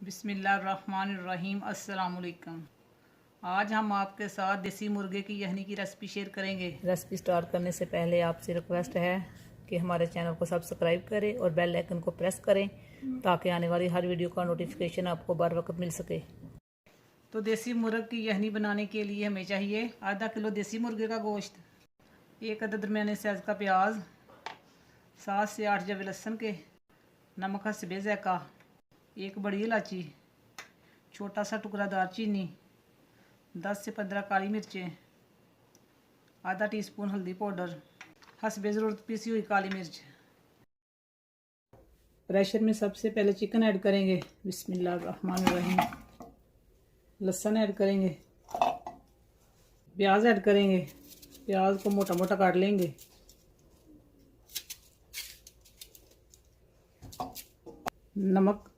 बिस्मिल्लाहिर्रहमानिर्रहीम। अस्सलाम वालेकुम। आज हम आपके साथ देसी मुर्गे की यखनी की रेसिपी शेयर करेंगे। रेसिपी स्टार्ट करने से पहले आपसे रिक्वेस्ट है कि हमारे चैनल को सब्सक्राइब करें और बेल आइकन को प्रेस करें ताकि आने वाली हर वीडियो का नोटिफिकेशन आपको बर वक्त मिल सके। तो देसी मुर्ग की यखनी बनाने के लिए हमें चाहिए आधा किलो देसी मुर्गे का गोश्त, एक अदद दरमियाने साइज़ का प्याज, 7 से 8 जवे लहसुन के, नमक हस्बे ज़ायक़ा, एक बड़ी इलायची, छोटा सा टुकड़ा दालचीनी, 10 से 15 काली मिर्चें, आधा टीस्पून हल्दी पाउडर, हस्बे ज़रूरत पीसी हुई काली मिर्च। प्रेशर में सबसे पहले चिकन ऐड करेंगे। बिस्मिल्लाहिर्रहमानिर्रहीम। लहसुन ऐड करेंगे, प्याज ऐड करेंगे, प्याज को मोटा मोटा काट लेंगे। नमक,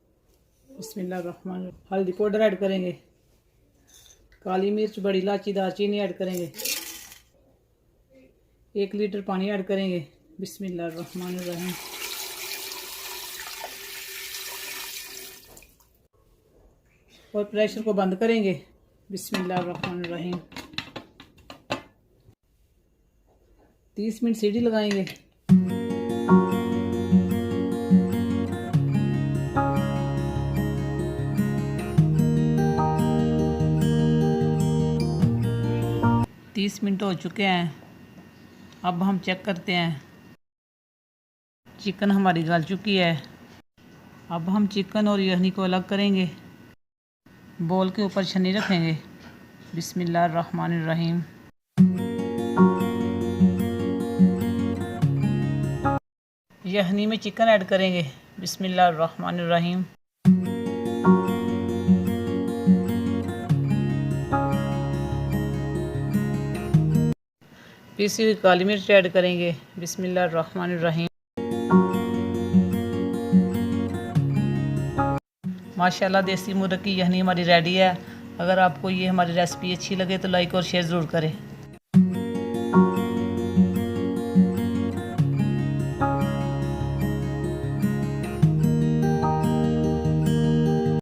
बिस्मिल्लाहिर्रहमानिर्रहीम। हल्दी पाउडर ऐड करेंगे, काली मिर्च, बड़ी इलायची, दालचीनी ऐड करेंगे। 1 लीटर पानी ऐड करेंगे। बिस्मिल्लाहिर्रहमानिर्रहीम। और प्रेशर को बंद करेंगे। बिस्मिल्लाहिर्रहमानिर्रहीम। 30 मिनट सीटी लगाएंगे। तीस मिनट हो चुके हैं। अब हम चेक करते हैं। चिकन हमारी गल चुकी है। अब हम चिकन और यखनी को अलग करेंगे। बोल के ऊपर छन्नी रखेंगे। बिस्मिल्लाहिर्रहमानिर्रहीम। यखनी में चिकन ऐड करेंगे। बिस्मिल्लाहिर्रहमानिर्रहीम। पीसी हुई काली मिर्च ऐड करेंगे। बिस्मिल्लाहिर्रहमानिर्रहीम। माशाल्लाह देसी मुर्ग की यखनी हमारी रेडी है। अगर आपको ये हमारी रेसिपी अच्छी लगे तो लाइक और शेयर ज़रूर करें।